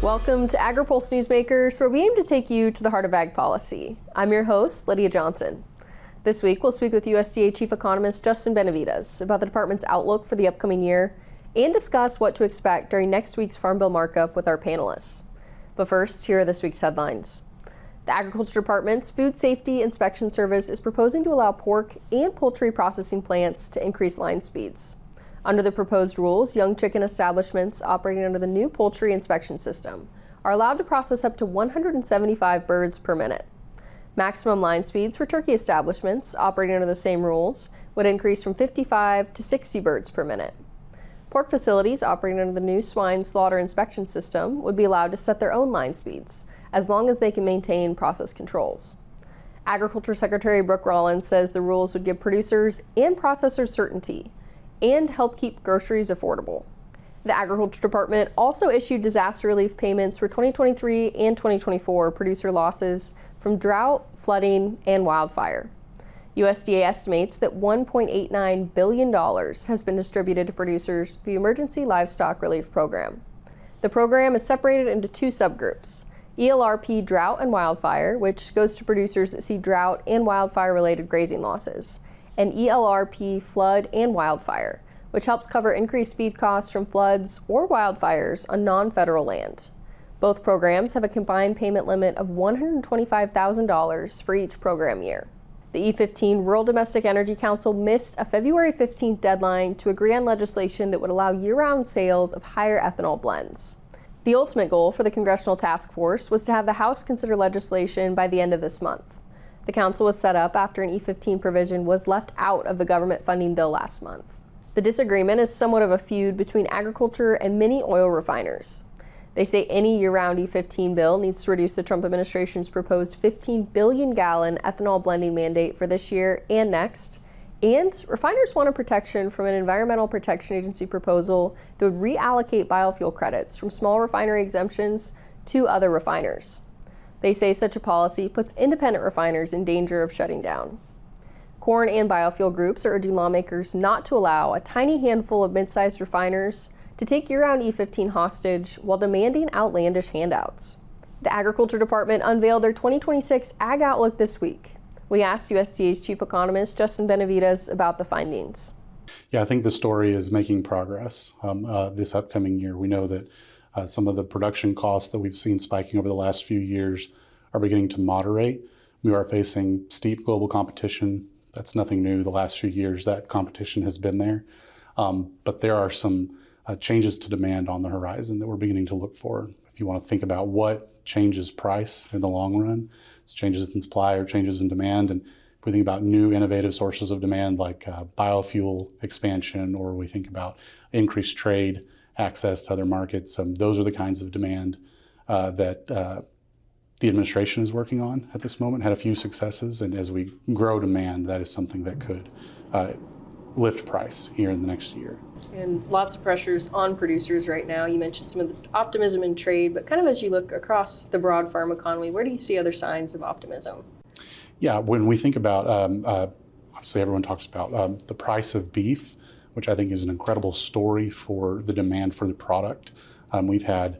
Welcome to Agri-Pulse Newsmakers, where we aim to take you to the heart of ag policy. I'm your host, Lydia Johnson. This week, we'll speak with USDA Chief Economist Justin Benavidez about the department's outlook for the upcoming year and discuss what to expect during next week's Farm Bill markup with our panelists. But first, here are this week's headlines. The Agriculture Department's Food Safety Inspection Service is proposing to allow pork and poultry processing plants to increase line speeds. Under the proposed rules, young chicken establishments operating under the new poultry inspection system are allowed to process up to 175 birds per minute. Maximum line speeds for turkey establishments operating under the same rules would increase from 55 to 60 birds per minute. Pork facilities operating under the new swine slaughter inspection system would be allowed to set their own line speeds, as long as they can maintain process controls. Agriculture Secretary Brooke Rollins says the rules would give producers and processors certainty and help keep groceries affordable. The Agriculture Department also issued disaster relief payments for 2023 and 2024 producer losses from drought, flooding, and wildfire. USDA estimates that $1.89 billion has been distributed to producers through the Emergency Livestock Relief Program. The program is separated into two subgroups: ELRP Drought and Wildfire, which goes to producers that see drought and wildfire-related grazing losses, and ELRP Flood and Wildfire, which helps cover increased feed costs from floods or wildfires on non-federal land. Both programs have a combined payment limit of $125,000 for each program year. The E15 Rural Domestic Energy Council missed a February 15th deadline to agree on legislation that would allow year-round sales of higher ethanol blends. The ultimate goal for the Congressional Task Force was to have the House consider legislation by the end of this month. The council was set up after an E15 provision was left out of the government funding bill last month. The disagreement is somewhat of a feud between agriculture and many oil refiners. They say any year-round E15 bill needs to reduce the Trump administration's proposed 15 billion gallon ethanol blending mandate for this year and next. And refiners want a protection from an Environmental Protection Agency proposal that would reallocate biofuel credits from small refinery exemptions to other refiners. They say such a policy puts independent refiners in danger of shutting down. Corn and biofuel groups are urging lawmakers not to allow a tiny handful of mid-sized refiners to take year-round E15 hostage while demanding outlandish handouts. The Agriculture Department unveiled their 2026 Ag Outlook this week. We asked USDA's Chief Economist Justin Benavidez about the findings. Yeah, I think the story is making progress this upcoming year. We know that some of the production costs that we've seen spiking over the last few years are beginning to moderate. We are facing steep global competition. That's nothing new. The last few years, that competition has been there. But there are some changes to demand on the horizon that we're beginning to look for. If you want to think about what changes price in the long run, it's changes in supply or changes in demand. And if we think about new innovative sources of demand like biofuel expansion, or we think about increased trade, access to other markets, those are the kinds of demand that the administration is working on at this moment. Had a few successes, and as we grow demand, that is something that could lift price here in the next year. And lots of pressures on producers right now. You mentioned some of the optimism in trade, but kind of as you look across the broad farm economy, where do you see other signs of optimism? Yeah, when we think about, obviously everyone talks about the price of beef, which I think is an incredible story for the demand for the product. We've had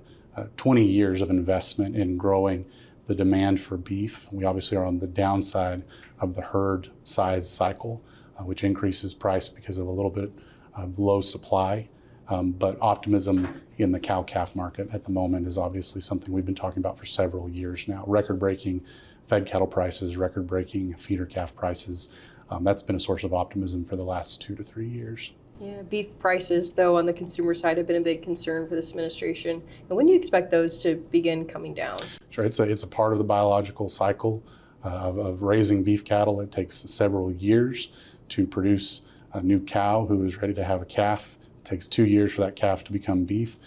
20 years of investment in growing the demand for beef. We obviously are on the downside of the herd size cycle, which increases price because of a little bit of low supply. But optimism in the cow-calf market at the moment is obviously something we've been talking about for several years now. Record-breaking fed cattle prices, record-breaking feeder calf prices. That's been a source of optimism for the last 2 to 3 years. Yeah, beef prices, though, on the consumer side have been a big concern for this administration. And when do you expect those to begin coming down? Sure, it's a part of the biological cycle of raising beef cattle. It takes several years to produce a new cow who is ready to have a calf. It takes 2 years for that calf to become beef.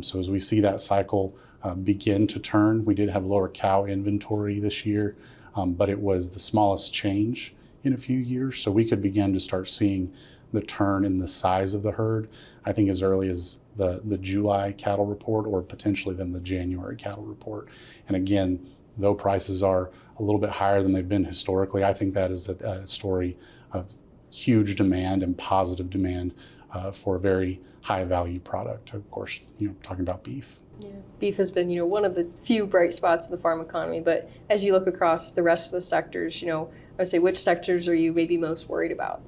So as we see that cycle begin to turn, we did have lower cow inventory this year, but it was the smallest change in a few years. So we could begin to start seeing the turn in the size of the herd, I think as early as the July cattle report, or potentially then the January cattle report. And again, though prices are a little bit higher than they've been historically, I think that is a story of huge demand and positive demand for a very high value product. Of course, talking about beef. Yeah. Beef has been, one of the few bright spots in the farm economy, but as you look across the rest of the sectors, I would say, which sectors are you maybe most worried about?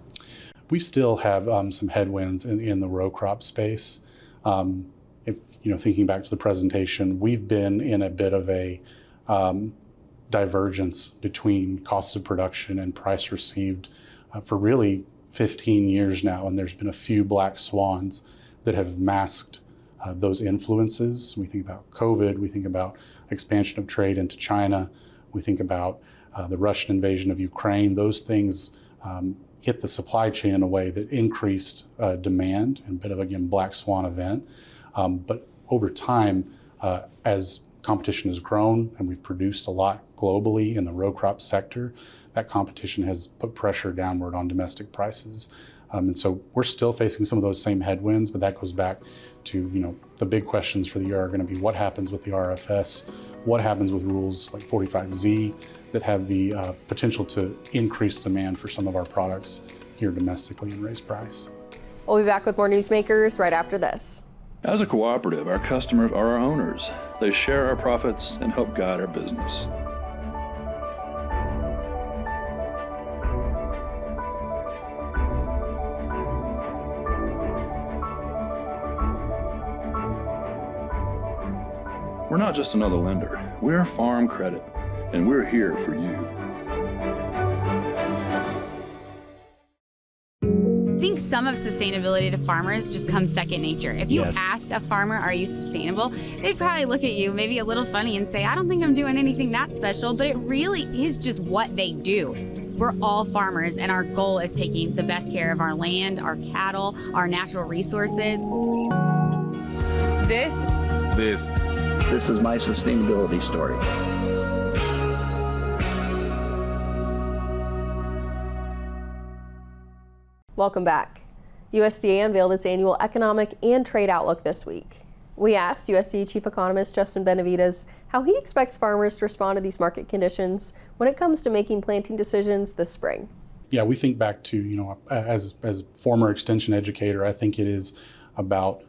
We still have some headwinds in the row crop space. If thinking back to the presentation, we've been in a bit of a divergence between cost of production and price received for really 15 years now, and there's been a few black swans that have masked those influences. We think about COVID, we think about expansion of trade into China, we think about the Russian invasion of Ukraine. Those things hit the supply chain in a way that increased demand, and a bit of, again, black swan event. But over time, as competition has grown and we've produced a lot globally in the row crop sector, that competition has put pressure downward on domestic prices. And so we're still facing some of those same headwinds, but that goes back to, the big questions for the year are going to be what happens with the RFS, what happens with rules like 45Z that have the potential to increase demand for some of our products here domestically and raise price. We'll be back with more Newsmakers right after this. As a cooperative, our customers are our owners. They share our profits and help guide our business. We're not just another lender. We're Farm Credit, and we're here for you. I think some of sustainability to farmers just comes second nature. If you asked a farmer, are you sustainable? They'd probably look at you maybe a little funny and say, I don't think I'm doing anything that special, but it really is just what they do. We're all farmers, and our goal is taking the best care of our land, our cattle, our natural resources. This is my sustainability story. Welcome back. USDA unveiled its annual economic and trade outlook this week. We asked USDA Chief Economist Justin Benavidez how he expects farmers to respond to these market conditions when it comes to making planting decisions this spring. Yeah, we think back to, as former extension educator, I think it is about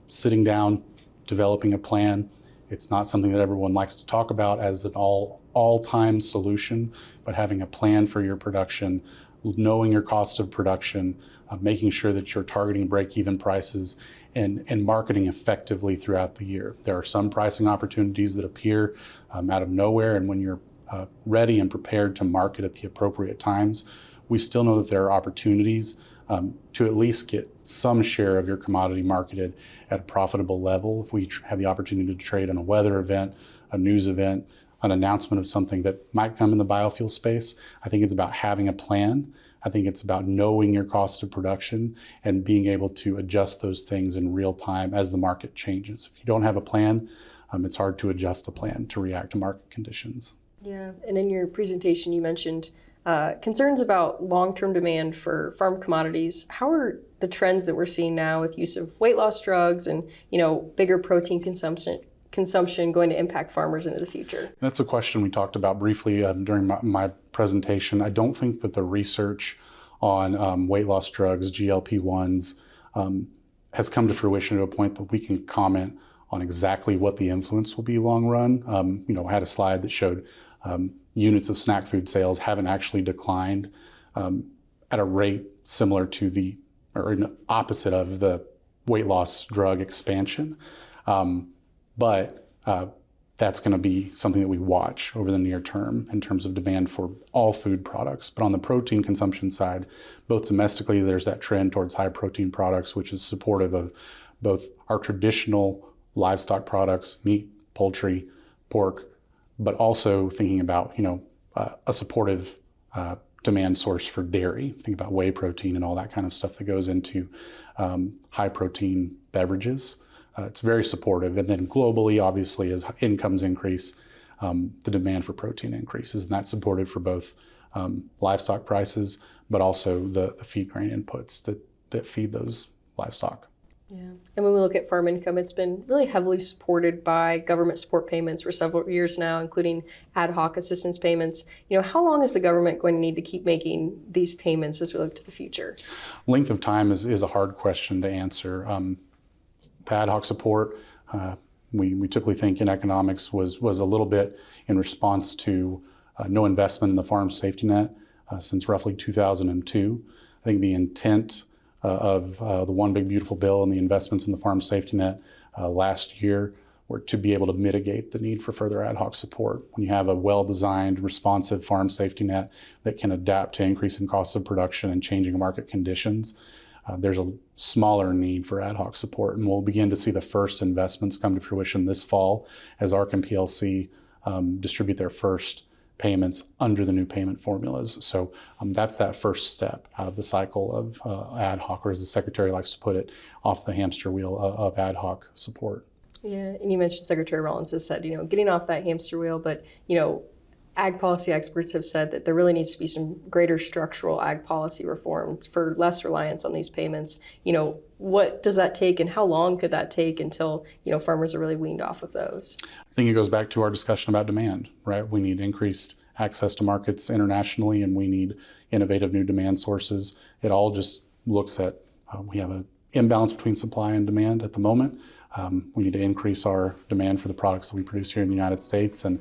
sitting down, developing a plan. It's not something that everyone likes to talk about as an all-time solution, but having a plan for your production, knowing your cost of production, making sure that you're targeting break-even prices and marketing effectively throughout the year. There are some pricing opportunities that appear out of nowhere, and when you're ready and prepared to market at the appropriate times, we still know that there are opportunities to at least get some share of your commodity marketed at a profitable level. If we have the opportunity to trade on a weather event, a news event, an announcement of something that might come in the biofuel space, I think it's about having a plan. I think it's about knowing your cost of production and being able to adjust those things in real time as the market changes. If you don't have a plan, it's hard to adjust a plan to react to market conditions. Yeah, and in your presentation you mentioned concerns about long-term demand for farm commodities. How are the trends that we're seeing now with use of weight loss drugs and bigger protein consumption going to impact farmers into the future? That's a question we talked about briefly during my presentation. I don't think that the research on weight loss drugs, GLP-1s, has come to fruition to a point that we can comment on exactly what the influence will be long run. I had a slide that showed units of snack food sales haven't actually declined at a rate similar to opposite of the weight loss drug expansion. But that's going to be something that we watch over the near term in terms of demand for all food products. But on the protein consumption side, both domestically, there's that trend towards high protein products, which is supportive of both our traditional livestock products, meat, poultry, pork, but also thinking about, a supportive demand source for dairy. Think about whey protein and all that kind of stuff that goes into high protein beverages. It's very supportive. And then globally, obviously, as incomes increase, the demand for protein increases. And that's supported for both livestock prices, but also the feed grain inputs that feed those livestock. Yeah. And when we look at farm income, it's been really heavily supported by government support payments for several years now, including ad hoc assistance payments. How long is the government going to need to keep making these payments as we look to the future? Length of time is a hard question to answer. The ad hoc support we typically think in economics was a little bit in response to no investment in the farm safety net since roughly 2002. I think the intent of the One Big Beautiful Bill and the investments in the farm safety net last year were to be able to mitigate the need for further ad hoc support. When you have a well-designed, responsive farm safety net that can adapt to increasing costs of production and changing market conditions, there's a smaller need for ad hoc support. And we'll begin to see the first investments come to fruition this fall as ARC and PLC distribute their first payments under the new payment formulas. So that's that first step out of the cycle of ad hoc, or as the Secretary likes to put it, off the hamster wheel of ad hoc support. Yeah, and you mentioned Secretary Rollins has said, getting off that hamster wheel, but, ag policy experts have said that there really needs to be some greater structural ag policy reforms for less reliance on these payments. What does that take and how long could that take until, farmers are really weaned off of those? I think it goes back to our discussion about demand, right? We need increased access to markets internationally, and we need innovative new demand sources. It all just looks at, we have an imbalance between supply and demand at the moment. We need to increase our demand for the products that we produce here in the United States, and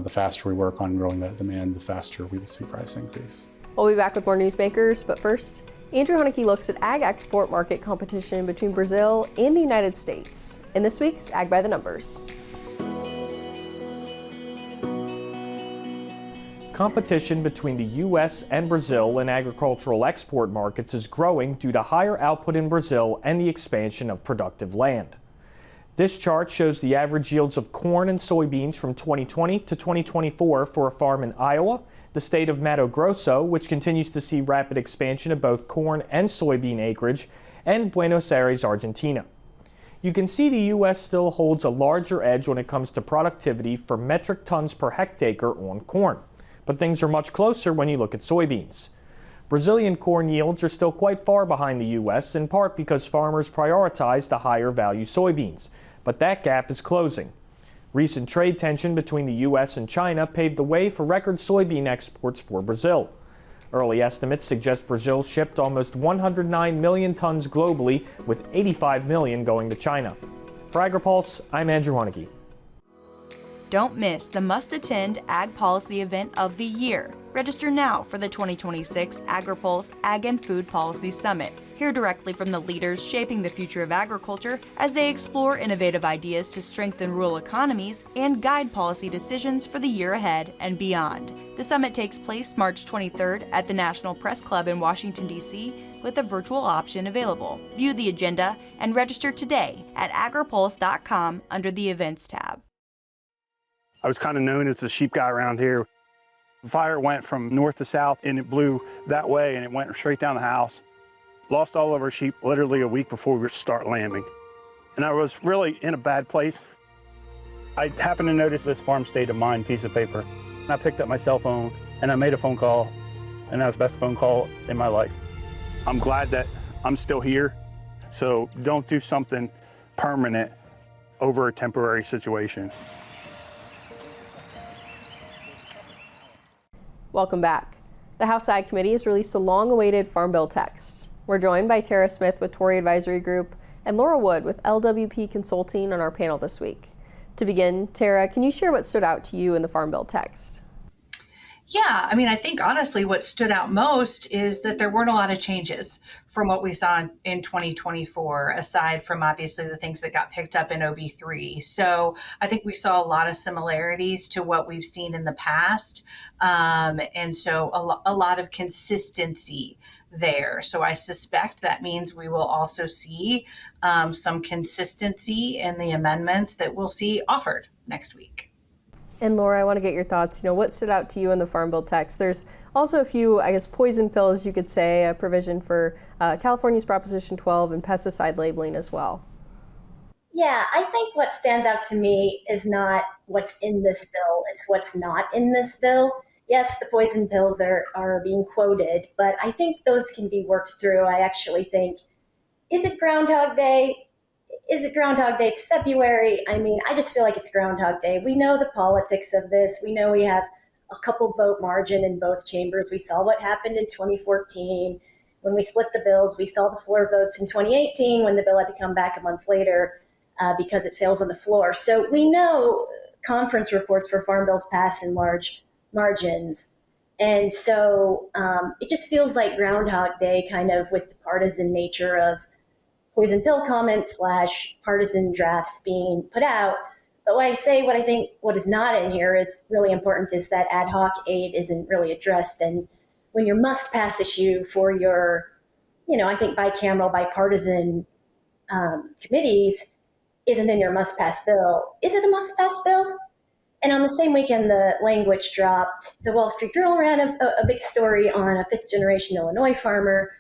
the faster we work on growing that demand, the faster we will see price increase. We'll be back with more Newsmakers, but first, Andrew Huneke looks at ag export market competition between Brazil and the United States in this week's Ag by the Numbers. Competition between the U.S. and Brazil in agricultural export markets is growing due to higher output in Brazil and the expansion of productive land. This chart shows the average yields of corn and soybeans from 2020 to 2024 for a farm in Iowa, the state of Mato Grosso, which continues to see rapid expansion of both corn and soybean acreage, and Buenos Aires, Argentina. You can see the U.S. still holds a larger edge when it comes to productivity for metric tons per hectare on corn, but things are much closer when you look at soybeans. Brazilian corn yields are still quite far behind the U.S., in part because farmers prioritize the higher value soybeans, but that gap is closing. Recent trade tension between the U.S. and China paved the way for record soybean exports for Brazil. Early estimates suggest Brazil shipped almost 109 million tons globally, with 85 million going to China. For Agri-Pulse, I'm Andrew Huneke. Don't miss the must-attend Ag Policy event of the year. Register now for the 2026 Agri-Pulse Ag and Food Policy Summit. Hear directly from the leaders shaping the future of agriculture as they explore innovative ideas to strengthen rural economies and guide policy decisions for the year ahead and beyond. The summit takes place March 23rd at the National Press Club in Washington, D.C., with a virtual option available. View the agenda and register today at agripulse.com under the Events tab. I was kind of known as the sheep guy around here. The fire went from north to south, and it blew that way, and it went straight down the house. Lost all of our sheep literally a week before we start lambing. And I was really in a bad place. I happened to notice this farm state of mind piece of paper. And I picked up my cell phone, and I made a phone call, and that was the best phone call in my life. I'm glad that I'm still here, so don't do something permanent over a temporary situation. Welcome back. The House Ag Committee has released a long-awaited Farm Bill text. We're joined by Tara Smith with Tory Advisory Group and Laura Wood with LWP Consulting on our panel this week. To begin, Tara, can you share what stood out to you in the Farm Bill text? Yeah, I think honestly what stood out most is that there weren't a lot of changes from what we saw in 2024, aside from obviously the things that got picked up in OB3. So I think we saw a lot of similarities to what we've seen in the past. And so a lot of consistency there. So I suspect that means we will also see some consistency in the amendments that we'll see offered next week. And Laura, I want to get your thoughts. What stood out to you in the Farm Bill text? There's also a few, poison pills, you could say, a provision for California's Proposition 12 and pesticide labeling as well. Yeah, I think what stands out to me is not what's in this bill, it's what's not in this bill. Yes, the poison pills are being quoted, but I think those can be worked through. I actually think, is it Groundhog Day? Is it Groundhog Day? It's February. I just feel like it's Groundhog Day. We know the politics of this. We know we have a couple vote margin in both chambers. We saw what happened in 2014 when we split the bills. We saw the floor votes in 2018 when the bill had to come back a month later. because it fails on the floor. So we know conference reports for farm bills pass in large margins. And so it just feels like Groundhog Day, kind of, with the partisan nature of poison pill comments / partisan drafts being put out. But what I think what is not in here is really important is that ad hoc aid isn't really addressed. And when your must pass issue for your, I think bicameral, bipartisan committees isn't in your must pass bill, is it a must pass bill? And on the same weekend, the language dropped. The Wall Street Journal ran a big story on a fifth generation Illinois farmer,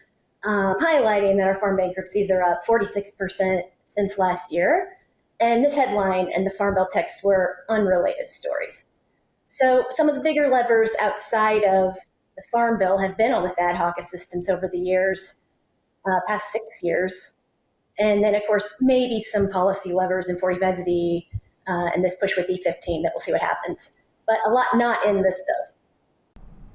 highlighting that our farm bankruptcies are up 46% since last year. And this headline and the Farm Bill text were unrelated stories. So some of the bigger levers outside of the Farm Bill have been all this ad hoc assistance over the years, past 6 years. And then, of course, maybe some policy levers in 45Z and this push with E15 that we'll see what happens. But a lot not in this bill.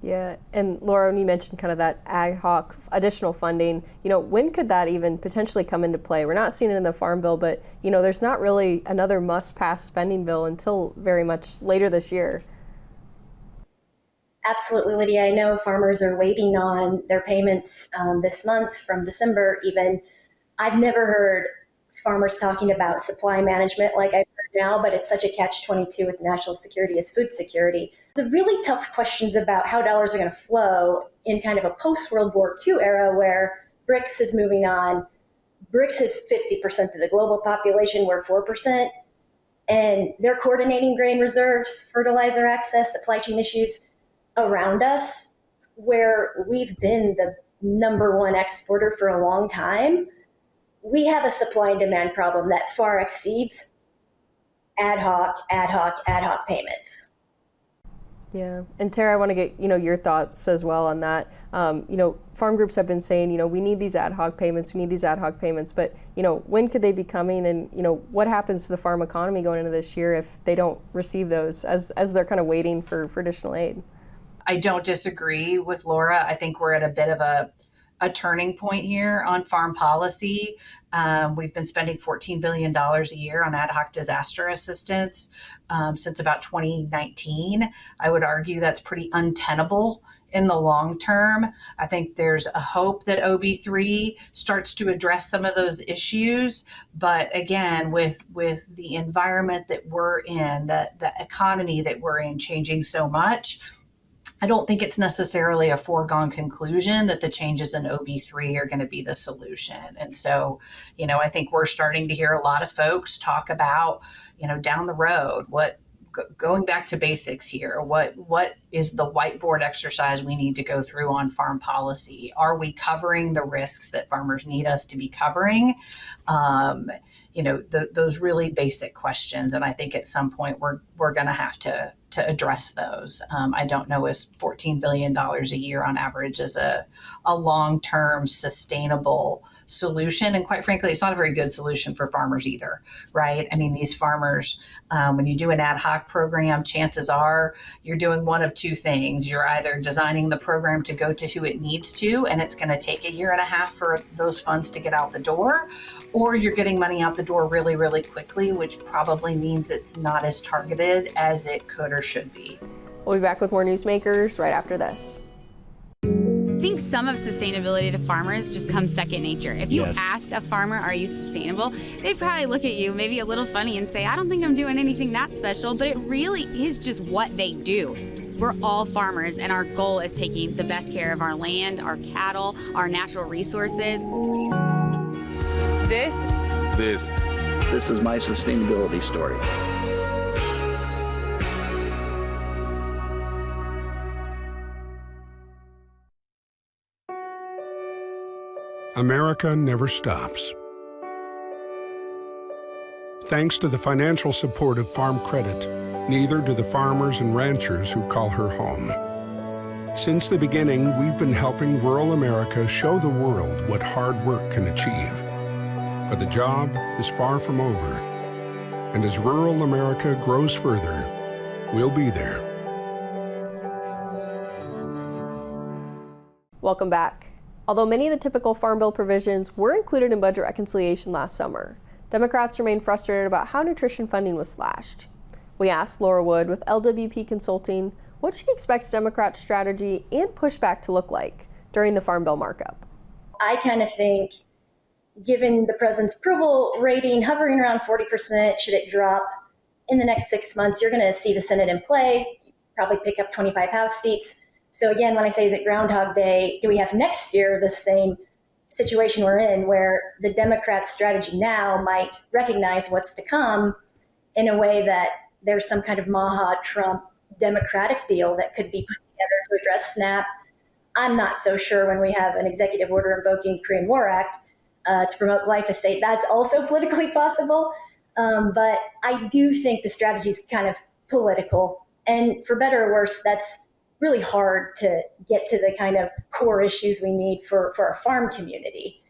Yeah, and Laura, when you mentioned kind of that ad hoc additional funding, when could that even potentially come into play? We're not seeing it in the Farm Bill, but, there's not really another must-pass spending bill until very much later this year. Absolutely, Lydia. I know farmers are waiting on their payments this month from December even. I've never heard farmers talking about supply management like I've heard now, but it's such a catch-22 with national security as food security. The really tough questions about how dollars are going to flow in kind of a post-World War II era where BRICS is moving on. BRICS is 50% of the global population, we're 4%, and they're coordinating grain reserves, fertilizer access, supply chain issues around us, where we've been the #1 exporter for a long time. We have a supply and demand problem that far exceeds ad hoc payments. Yeah, and Tara, I want to get your thoughts as well on that. Farm groups have been saying we need these ad hoc payments, but when could they be coming, and what happens to the farm economy going into this year if they don't receive those as they're kind of waiting for additional aid? I don't disagree with Laura. I think we're at a bit of a turning point here on farm policy. We've been spending $14 billion a year on ad hoc disaster assistance since about 2019. I would argue that's pretty untenable in the long term. I think there's a hope that OB3 starts to address some of those issues. But again, with the environment that we're in, the economy that we're in changing so much, I don't think it's necessarily a foregone conclusion that the changes in OB3 are going to be the solution. And so, I think we're starting to hear a lot of folks talk about, down the road, going back to basics here, what is the whiteboard exercise we need to go through on farm policy? Are we covering the risks that farmers need us to be covering? Those really basic questions. And I think at some point we're going to have to address those. I don't know if $14 billion a year on average is a long-term sustainable solution. And quite frankly, it's not a very good solution for farmers either, right? I mean, these farmers, when you do an ad hoc program, chances are you're doing one of two things. You're either designing the program to go to who it needs to, and it's going to take 1.5 years for those funds to get out the door, or you're getting money out the door really, really quickly, which probably means it's not as targeted as it could or should be. We'll be back with more Newsmakers right after this. I think some of sustainability to farmers just comes second nature. If you asked a farmer, are you sustainable? They'd probably look at you maybe a little funny and say, I don't think I'm doing anything that special, but it really is just what they do. We're all farmers, and our goal is taking the best care of our land, our cattle, our natural resources. This is my sustainability story. America never stops. Thanks to the financial support of Farm Credit, neither do the farmers and ranchers who call her home. Since the beginning, we've been helping rural America show the world what hard work can achieve. But the job is far from over. And as rural America grows further, we'll be there. Welcome back. Although many of the typical Farm Bill provisions were included in budget reconciliation last summer, Democrats remain frustrated about how nutrition funding was slashed. We asked Laura Wood with LWP Consulting what she expects Democrats' strategy and pushback to look like during the Farm Bill markup. I kind of think, given the president's approval rating hovering around 40%, should it drop in the next 6 months, you're going to see the Senate in play, probably pick up 25 House seats. So again, when I say is it Groundhog Day, do we have next year the same situation we're in where the Democrats' strategy now might recognize what's to come in a way that there's some kind of Maha Trump Democratic deal that could be put together to address SNAP? I'm not so sure when we have an executive order invoking Korean War Act to promote glyphosate. That's also politically possible. But I do think the strategy is kind of political. And for better or worse, that's really hard to get to the kind of core issues we need for our farm community.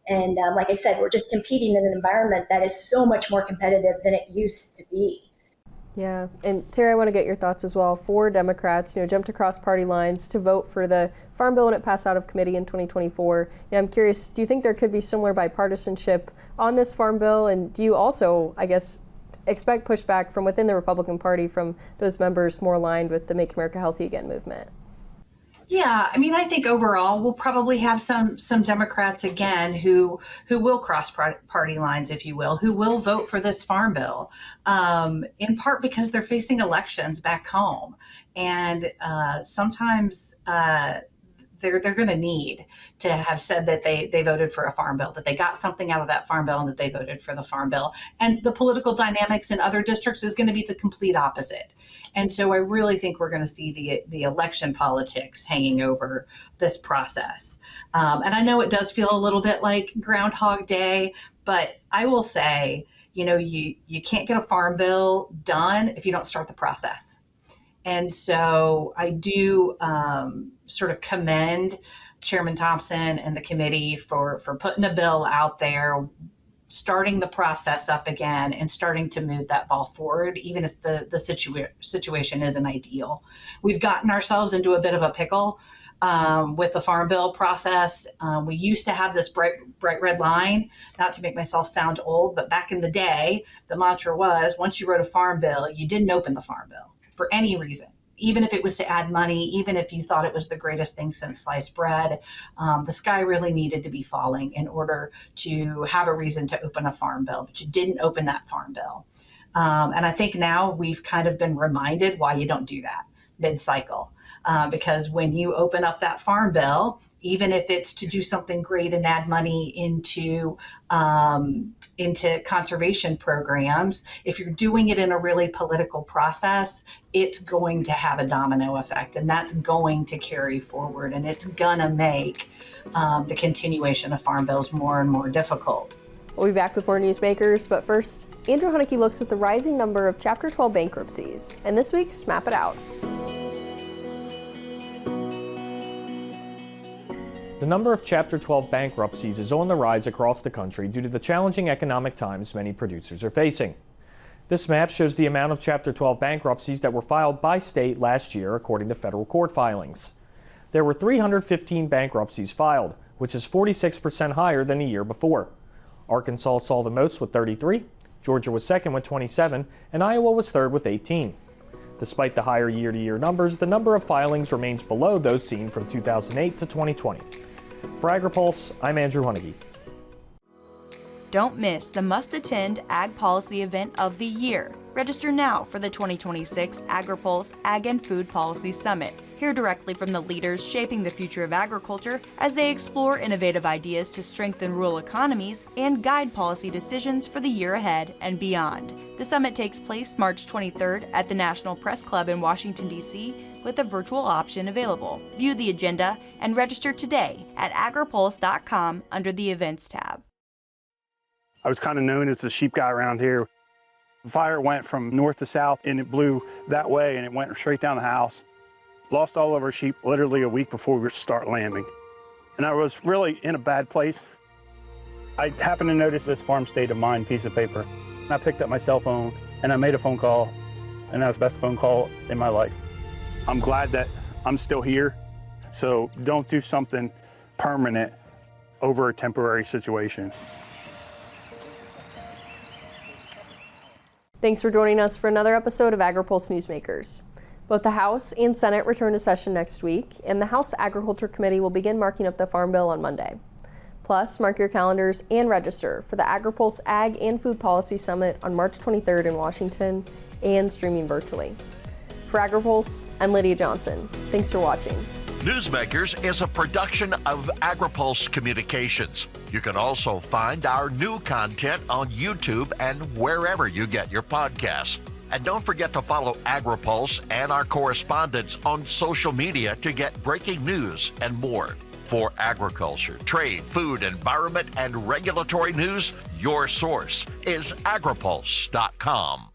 And like I said, we're just competing in an environment that is so much more competitive than it used to be. Yeah, and Terry, I want to get your thoughts as well. 4 Democrats, jumped across party lines to vote for the Farm Bill when it passed out of committee in 2024. I'm curious, do you think there could be similar bipartisanship on this Farm Bill? And do you also, I guess, expect pushback from within the Republican Party from those members more aligned with the Make America Healthy Again movement? Yeah, I mean, I think overall we'll probably have some Democrats again who will cross party lines, if you will, who will vote for this Farm Bill, in part because they're facing elections back home, and sometimes they're going to need to have said that they voted for a Farm Bill, that they got something out of that Farm Bill, and that they voted for the Farm Bill. And the political dynamics in other districts is going to be the complete opposite. And so I really think we're going to see the election politics hanging over this process. And I know it does feel a little bit like Groundhog Day, but I will say, you can't get a Farm Bill done if you don't start the process. And so I do sort of commend Chairman Thompson and the committee for putting a bill out there, starting the process up again, and starting to move that ball forward, even if the situation isn't ideal. We've gotten ourselves into a bit of a pickle with the Farm Bill process. We used to have this bright red line, not to make myself sound old, but back in the day, the mantra was, once you wrote a Farm Bill, you didn't open the Farm Bill for any reason. Even if it was to add money, even if you thought it was the greatest thing since sliced bread, the sky really needed to be falling in order to have a reason to open a Farm Bill. But you didn't open that Farm Bill. And I think now we've kind of been reminded why you don't do that mid-cycle. Because when you open up that Farm Bill, even if it's to do something great and add money into conservation programs, if you're doing it in a really political process, it's going to have a domino effect, and that's going to carry forward, and it's gonna make the continuation of farm bills more and more difficult. We'll be back with more Newsmakers, but first, Andrew Huneke looks at the rising number of Chapter 12 bankruptcies, and this week's Map It Out. The number of Chapter 12 bankruptcies is on the rise across the country due to the challenging economic times many producers are facing. This map shows the amount of Chapter 12 bankruptcies that were filed by state last year, according to federal court filings. There were 315 bankruptcies filed, which is 46% higher than the year before. Arkansas saw the most with 33, Georgia was second with 27, and Iowa was third with 18. Despite the higher year-to-year numbers, the number of filings remains below those seen from 2008 to 2020. For Agri-Pulse, I'm Andrew Huneke. Don't miss the must-attend Ag Policy event of the year. Register now for the 2026 Agri-Pulse Ag and Food Policy Summit. Hear directly from the leaders shaping the future of agriculture as they explore innovative ideas to strengthen rural economies and guide policy decisions for the year ahead and beyond. The summit takes place March 23rd at the National Press Club in Washington, D.C., with a virtual option available. View the agenda and register today at agripulse.com under the Events tab. I was kind of known as the sheep guy around here. The fire went from north to south, and it blew that way, and it went straight down the house. Lost all of our sheep literally a week before we were to start lambing. And I was really in a bad place. I happened to notice this farm state of mind piece of paper. And I picked up my cell phone, and I made a phone call, and that was the best phone call in my life. I'm glad that I'm still here, so don't do something permanent over a temporary situation. Thanks for joining us for another episode of Agri-Pulse Newsmakers. Both the House and Senate return to session next week, and the House Agriculture Committee will begin marking up the Farm Bill on Monday. Plus, mark your calendars and register for the Agri-Pulse Ag and Food Policy Summit on March 23rd in Washington and streaming virtually. For Agri-Pulse, I'm Lydia Johnson. Thanks for watching. Newsmakers is a production of Agri-Pulse Communications. You can also find our new content on YouTube and wherever you get your podcasts. And don't forget to follow Agri-Pulse and our correspondents on social media to get breaking news and more. For agriculture, trade, food, environment, and regulatory news, your source is agripulse.com.